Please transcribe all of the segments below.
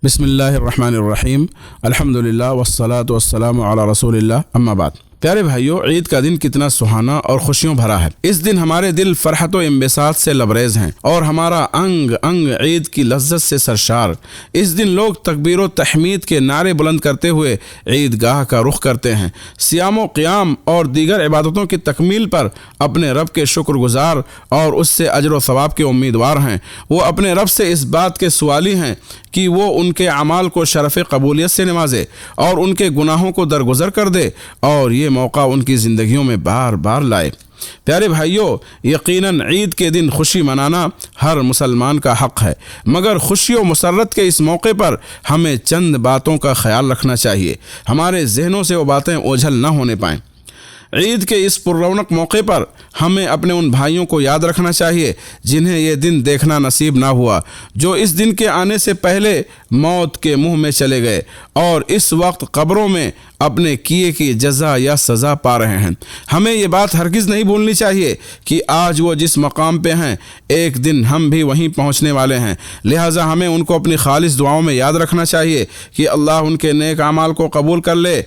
بسم اللہ الرحمن الرحیم الحمدللہ والصلاة والسلام علی رسول اللہ اما بعد۔ پیارے بھائیو، عید کا دن کتنا سہانا اور خوشیوں بھرا ہے۔ اس دن ہمارے دل فرحت و انبساط سے لبریز ہیں اور ہمارا انگ انگ عید کی لذت سے سرشار۔ اس دن لوگ تکبیر و تحمید کے نعرے بلند کرتے ہوئے عید گاہ کا رخ کرتے ہیں۔ صیام و قیام اور دیگر عبادتوں کی تکمیل پر اپنے رب کے شکر گزار اور اس سے اجر و ثواب کے امیدوار ہیں۔ وہ اپنے رب سے اس بات کے سوالی ہیں کہ وہ ان کے اعمال کو شرف قبولیت سے نوازے اور ان کے گناہوں کو درگزر کر دے اور یہ موقع ان کی زندگیوں میں بار بار لائے۔ پیارے بھائیو، یقیناً عید کے دن خوشی منانا ہر مسلمان کا حق ہے، مگر خوشی و مسرت کے اس موقع پر ہمیں چند باتوں کا خیال رکھنا چاہیے، ہمارے ذہنوں سے وہ باتیں اوجھل نہ ہونے پائیں۔ عید کے اس پررونق موقع پر ہمیں اپنے ان بھائیوں کو یاد رکھنا چاہیے جنہیں یہ دن دیکھنا نصیب نہ ہوا، جو اس دن کے آنے سے پہلے موت کے منہ میں چلے گئے اور اس وقت قبروں میں اپنے کیے کی جزا یا سزا پا رہے ہیں۔ ہمیں یہ بات ہرگز نہیں بھولنی چاہیے کہ آج وہ جس مقام پہ ہیں ایک دن ہم بھی وہیں پہنچنے والے ہیں، لہٰذا ہمیں ان کو اپنی خالص دعاؤں میں یاد رکھنا چاہیے کہ اللہ ان کے نیک اعمال کو قبول کر لے،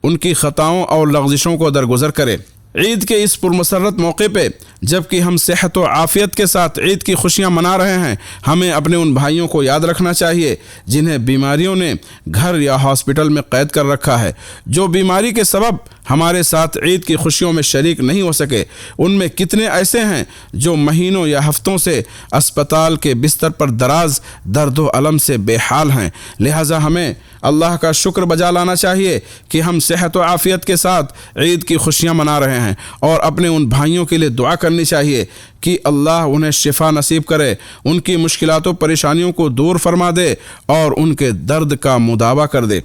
ان کی خطاؤں اور لغزشوں کو درگزر کرے۔ عید کے اس پرمسرت موقع پہ جبکہ ہم صحت و عافیت کے ساتھ عید کی خوشیاں منا رہے ہیں، ہمیں اپنے ان بھائیوں کو یاد رکھنا چاہیے جنہیں بیماریوں نے گھر یا ہاسپٹل میں قید کر رکھا ہے، جو بیماری کے سبب ہمارے ساتھ عید کی خوشیوں میں شریک نہیں ہو سکے۔ ان میں کتنے ایسے ہیں جو مہینوں یا ہفتوں سے اسپتال کے بستر پر دراز درد و الم سے بے حال ہیں، لہٰذا ہمیں اللہ کا شکر بجا لانا چاہیے کہ ہم صحت و عافیت کے ساتھ عید کی خوشیاں منا رہے ہیں، اور اپنے ان بھائیوں کے لیے دعا کرنی چاہیے کہ اللہ انہیں شفا نصیب کرے، ان کی مشکلات و پریشانیوں کو دور فرما دے اور ان کے درد کا مداوع کر دے۔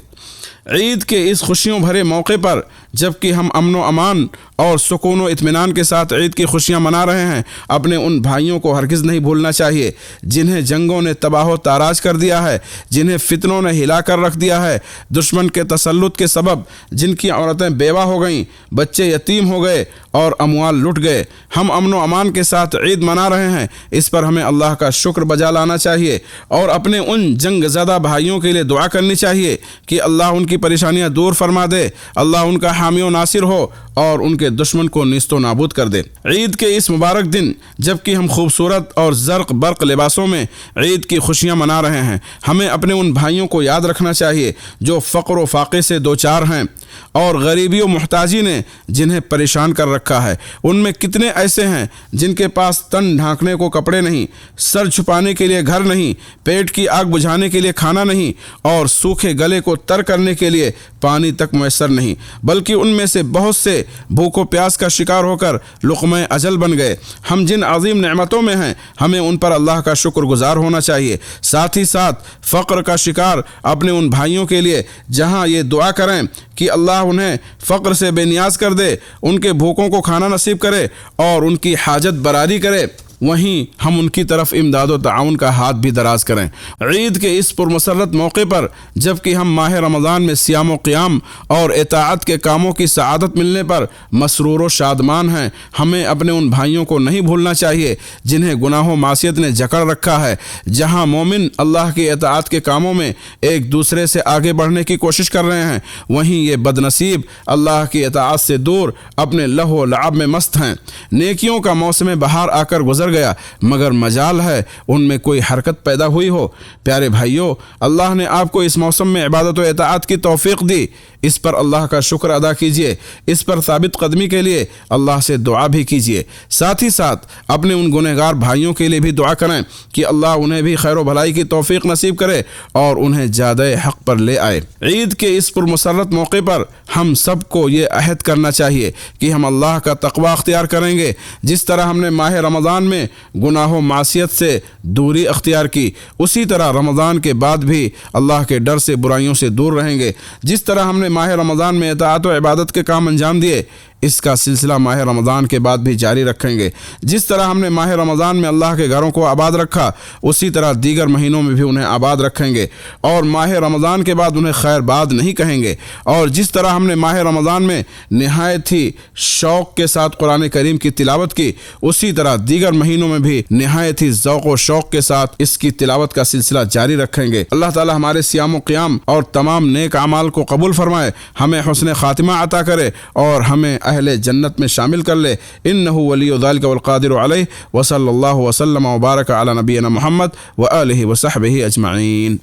عید کے اس خوشیوں بھرے موقع پر جبکہ ہم امن و امان اور سکون و اطمینان کے ساتھ عید کی خوشیاں منا رہے ہیں، اپنے ان بھائیوں کو ہرگز نہیں بھولنا چاہیے جنہیں جنگوں نے تباہ و تاراج کر دیا ہے، جنہیں فتنوں نے ہلا کر رکھ دیا ہے، دشمن کے تسلط کے سبب جن کی عورتیں بیوہ ہو گئیں، بچے یتیم ہو گئے اور اموال لٹ گئے۔ ہم امن و امان کے ساتھ عید منا رہے ہیں، اس پر ہمیں اللہ کا شکر بجا لانا چاہیے اور اپنے ان جنگ زدہ بھائیوں کے لیے دعا کرنی چاہیے کہ اللہ ان کی پریشانیاں دور فرما دے، اللہ ان کا حامی و ناصر ہو اور ان کے دشمن کو نیست و نابود کر دے۔ عید کے اس مبارک دن جبکہ ہم خوبصورت اور زرق برق لباسوں میں عید کی خوشیاں منا رہے ہیں، ہمیں اپنے ان بھائیوں کو یاد رکھنا چاہیے جو فقر و فاقے سے دوچار ہیں اور غریبی و محتاجی نے جنہیں پریشان کر رکھا ہے۔ ان میں کتنے ایسے ہیں جن کے پاس تن ڈھانکنے کو کپڑے نہیں، سر چھپانے کے لیے گھر نہیں، پیٹ کی آگ بجھانے کے لیے کھانا نہیں اور سوکھے گلے کو تر کرنے کے لیے پانی تک میسر نہیں، بلکہ ان میں سے بہت سے بھوک و پیاس کا شکار ہو کر لقمہ اجل بن گئے۔ ہم جن عظیم نعمتوں میں ہیں ہمیں ان پر اللہ کا شکر گزار ہونا چاہیے، ساتھ ہی ساتھ فقر کا شکار اپنے ان بھائیوں کے لیے جہاں یہ دعا کریں کہ اللہ انہیں فقر سے بے نیاز کر دے، ان کے بھوکوں کو کھانا نصیب کرے اور ان کی حاجت براری کرے، وہیں ہم ان کی طرف امداد و تعاون کا ہاتھ بھی دراز کریں۔ عید کے اس پرمسرت موقع پر جبکہ ہم ماہ رمضان میں صیام و قیام اور اطاعت کے کاموں کی سعادت ملنے پر مسرور و شادمان ہیں، ہمیں اپنے ان بھائیوں کو نہیں بھولنا چاہیے جنہیں گناہ و معصیت نے جکڑ رکھا ہے۔ جہاں مومن اللہ کی اطاعت کے کاموں میں ایک دوسرے سے آگے بڑھنے کی کوشش کر رہے ہیں، وہیں یہ بد نصیب اللہ کی اطاعت سے دور اپنے لہو و لعب میں مست ہیں۔ نیکیوں کا موسم بہار آ کر گزر گیا، مگر مجال ہے ان میں کوئی حرکت پیدا ہوئی ہو۔ پیارے بھائیو، اللہ نے آپ کو اس موسم میں عبادت و اطاعت کی توفیق دی، اس پر اللہ کا شکر ادا کیجیے، اس پر ثابت قدمی کے لیے اللہ سے دعا بھی کیجیے، ساتھ ہی ساتھ اپنے ان گنہگار بھائیوں کے لیے بھی دعا کریں کہ اللہ انہیں بھی خیر و بھلائی کی توفیق نصیب کرے اور انہیں زیادہ حق پر لے آئے۔ عید کے اس پرمسرت موقع پر ہم سب کو یہ عہد کرنا چاہیے کہ ہم اللہ کا تقوی اختیار کریں گے، جس طرح ہم نے ماہ رمضان میں گناہ و معصیت سے دوری اختیار کی، اسی طرح رمضان کے بعد بھی اللہ کے ڈر سے برائیوں سے دور رہیں گے۔ جس طرح ہم نے ماہ رمضان میں اطاعت و عبادت کے کام انجام دیے، اس کا سلسلہ ماہ رمضان کے بعد بھی جاری رکھیں گے۔ جس طرح ہم نے ماہ رمضان میں اللہ کے گھروں کو آباد رکھا، اسی طرح دیگر مہینوں میں بھی انہیں آباد رکھیں گے اور ماہ رمضان کے بعد انہیں خیر باد نہیں کہیں گے۔ اور جس طرح ہم نے ماہ رمضان میں نہایت ہی شوق کے ساتھ قرآن کریم کی تلاوت کی، اسی طرح دیگر مہینوں میں بھی نہایت ہی ذوق و شوق کے ساتھ اس کی تلاوت کا سلسلہ جاری رکھیں گے۔ اللہ تعالی ہمارے صیام و قیام اور تمام نیک اعمال کو قبول فرمائے، ہمیں حسن خاتمہ عطا کرے اور ہمیں اہل جنت میں شامل کر لے۔ انہ ولی ذلک والقادر علیہ، وصلی اللہ وسلم وبارک علی نبینا محمد وآلہ وصحبہ اجمعین۔